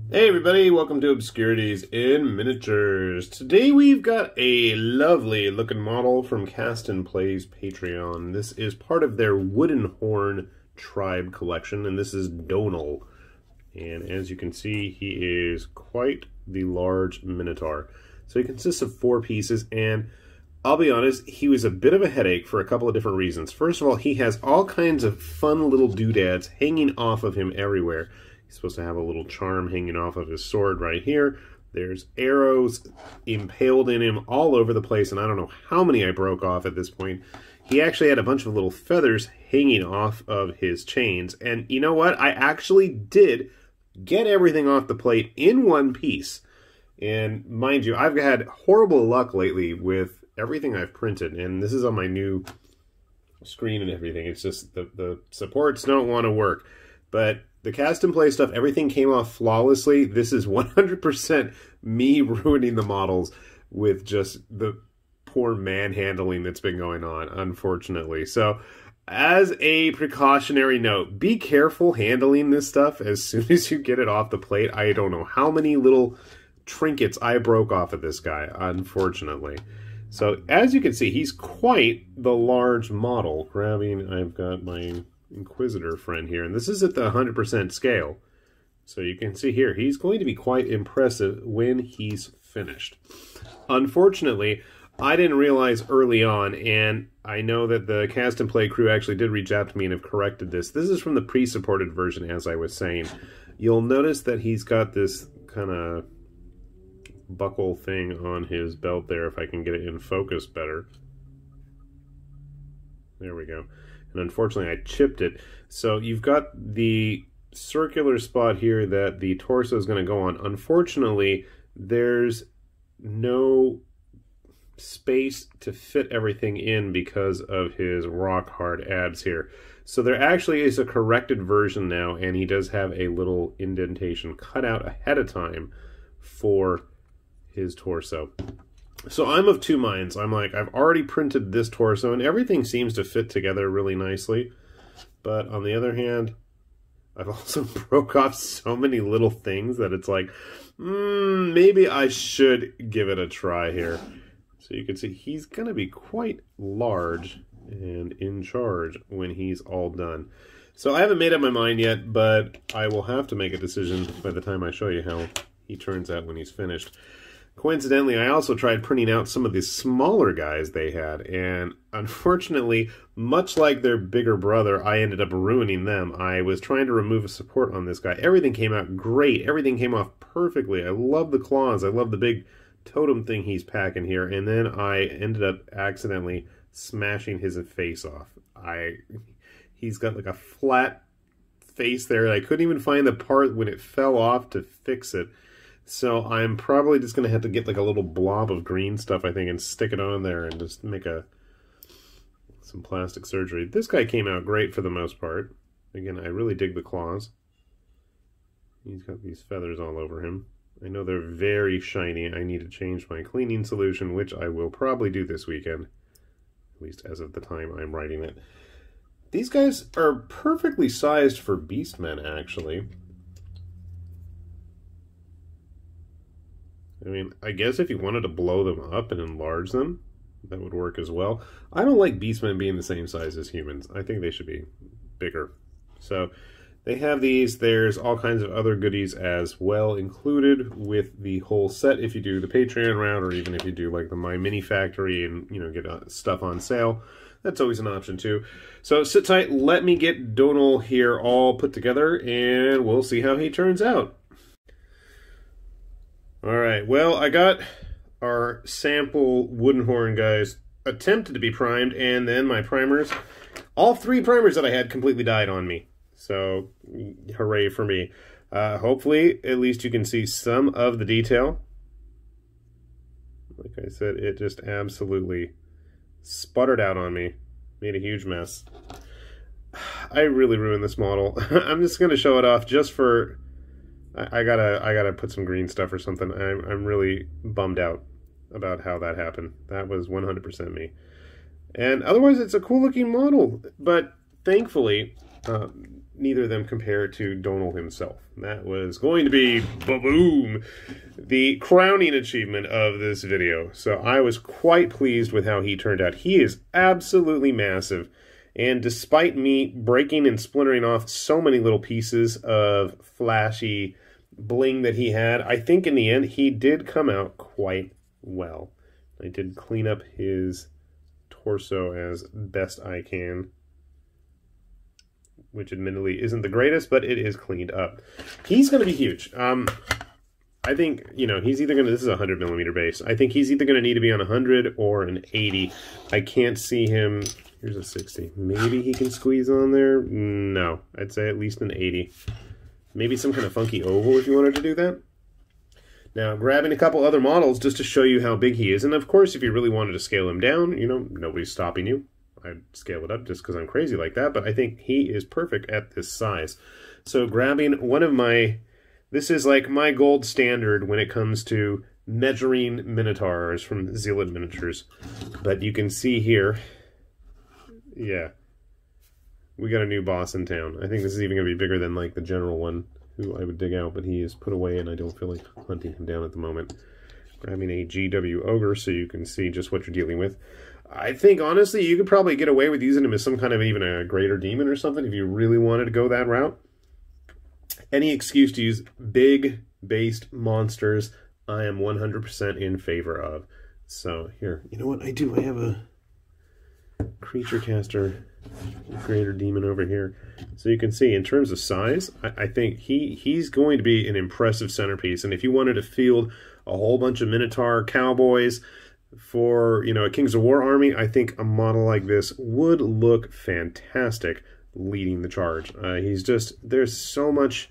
Hey everybody, welcome to Obscurities in Miniatures. Today we've got a lovely looking model from Cast and Play's Patreon. This is part of their Woodenhorn Tribe collection, and this is Dohnul. And as you can see, he is quite the large minotaur. So he consists of 4 pieces, and I'll be honest, he was a bit of a headache for a couple of different reasons. First of all, he has all kinds of fun little doodads hanging off of him everywhere. He's supposed to have a little charm hanging off of his sword right here. There's arrows impaled in him all over the place, and I don't know how many I broke off at this point. He actually had a bunch of little feathers hanging off of his chains. And you know what? I actually did get everything off the plate in one piece. And mind you, I've had horrible luck lately with everything I've printed. And this is on my new screen and everything. It's just the supports don't want to work. But the cast and play stuff, everything came off flawlessly. This is 100% me ruining the models with just the poor manhandling that's been going on, unfortunately. So, as a precautionary note, be careful handling this stuff as soon as you get it off the plate. I don't know how many little trinkets I broke off of this guy, unfortunately. So, as you can see, he's quite the large model. I've got my Inquisitor friend here, and this is at the 100% scale. So you can see here, he's going to be quite impressive when he's finished. Unfortunately, I didn't realize early on, and I know that the cast and play crew actually did reach out to me and have corrected this. This is from the pre-supported version, as I was saying. You'll notice that he's got this kind of buckle thing on his belt there, if I can get it in focus better. There we go. And unfortunately I chipped it. So you've got the circular spot here that the torso is going to go on. Unfortunately, there's no space to fit everything in because of his rock hard abs here. So there actually is a corrected version now, and he does have a little indentation cut out ahead of time for his torso. So I'm of two minds. I'm like, I've already printed this torso, and everything seems to fit together really nicely. But on the other hand, I've also broke off so many little things that it's like, maybe I should give it a try here. So you can see he's going to be quite large and in charge when he's all done. So I haven't made up my mind yet, but I will have to make a decision by the time I show you how he turns out when he's finished. Coincidentally, I also tried printing out some of the smaller guys they had, and unfortunately, much like their bigger brother, I ended up ruining them. I was trying to remove a support on this guy. Everything came out great. Everything came off perfectly. I love the claws. I love the big totem thing he's packing here, and then I ended up accidentally smashing his face off. He's got like a flat face there, and I couldn't even find the part when it fell off to fix it. So I'm probably just going to have to get like a little blob of green stuff, I think, and stick it on there and just make some plastic surgery. This guy came out great for the most part. Again, I really dig the claws. He's got these feathers all over him. I know they're very shiny. I need to change my cleaning solution, which I will probably do this weekend, at least as of the time I'm writing it. These guys are perfectly sized for beastmen, actually. I mean, I guess if you wanted to blow them up and enlarge them, that would work as well. I don't like beastmen being the same size as humans. I think they should be bigger. So they have these. There's all kinds of other goodies as well included with the whole set if you do the Patreon route, or even if you do like the My Mini Factory and, you know, get stuff on sale. That's always an option too. So sit tight. Let me get Dohnul here all put together, and we'll see how he turns out. Alright, well, I got our sample Woodenhorn guys attempted to be primed, and then my primers, all 3 primers that I had completely died on me. So, hooray for me. Hopefully, at least you can see some of the detail. Like I said, it just absolutely sputtered out on me. Made a huge mess. I really ruined this model. I'm just going to show it off just for... I gotta put some green stuff or something. I'm really bummed out about how that happened. That was 100% me. And otherwise, it's a cool looking model. But thankfully, neither of them compare to Dohnul himself. That was going to be, ba-boom, the crowning achievement of this video. So I was quite pleased with how he turned out. He is absolutely massive. And despite me breaking and splintering off so many little pieces of flashy bling that he had, I think in the end he did come out quite well. I did clean up his torso as best I can, which admittedly isn't the greatest, but it is cleaned up. He's going to be huge. I think, you know, he's either going to, this is a 100mm base. I think he's either going to need to be on 100 or an 80. I can't see him, here's a 60. Maybe he can squeeze on there. No, I'd say at least an 80. Maybe some kind of funky oval if you wanted to do that. Now, grabbing a couple other models just to show you how big he is. And of course, if you really wanted to scale him down, you know, nobody's stopping you. I'd scale it up just because I'm crazy like that, but I think he is perfect at this size. So grabbing one of my, this is like my gold standard when it comes to measuring minotaurs from Zealot Miniatures. But you can see here, yeah, we got a new boss in town. I think this is even going to be bigger than like the general one who I would dig out, but he is put away and I don't feel like hunting him down at the moment. Grabbing a GW Ogre so you can see just what you're dealing with. I think, honestly, you could probably get away with using him as some kind of even a greater demon or something if you really wanted to go that route. Any excuse to use big-based monsters, I am 100% in favor of. So, here, you know what I do? I have a creature caster greater demon over here. So you can see, in terms of size, I think he's going to be an impressive centerpiece. And if you wanted to field a whole bunch of Minotaur cowboys for, you know, a Kings of War army, I think a model like this would look fantastic leading the charge. He's just, there's so much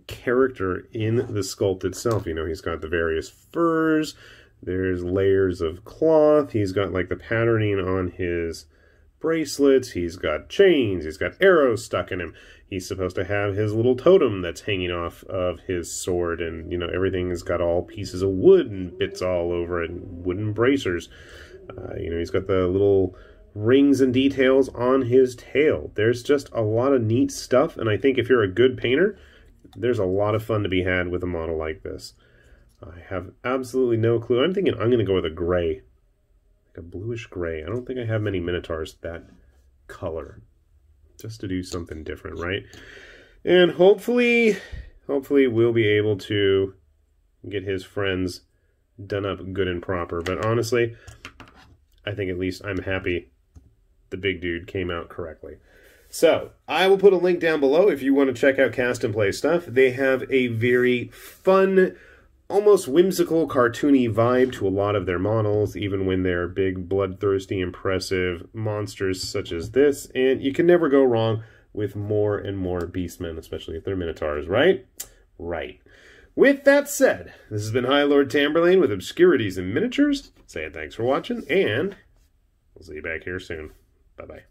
character in the sculpt itself. You know, he's got the various furs, there's layers of cloth, he's got like the patterning on his bracelets, he's got chains, he's got arrows stuck in him. He's supposed to have his little totem that's hanging off of his sword, and, you know, everything's got all pieces of wood and bits all over it, and wooden bracers. You know, he's got the little rings and details on his tail. There's just a lot of neat stuff, and I think if you're a good painter, there's a lot of fun to be had with a model like this. I have absolutely no clue. I'm thinking I'm going to go with a gray. Like a bluish gray. I don't think I have many Minotaurs that color. Just to do something different, right? And hopefully we'll be able to get his friends done up good and proper. But honestly, I think at least I'm happy the big dude came out correctly. So, I will put a link down below if you want to check out Cast and Play stuff. They have a very fun, almost whimsical, cartoony vibe to a lot of their models, even when they're big, bloodthirsty, impressive monsters such as this. And you can never go wrong with more and more beastmen, especially if they're minotaurs, right? Right. With that said, this has been High Lord Tamberlane with Obscurities and Miniatures. Saying thanks for watching, and we'll see you back here soon. Bye-bye.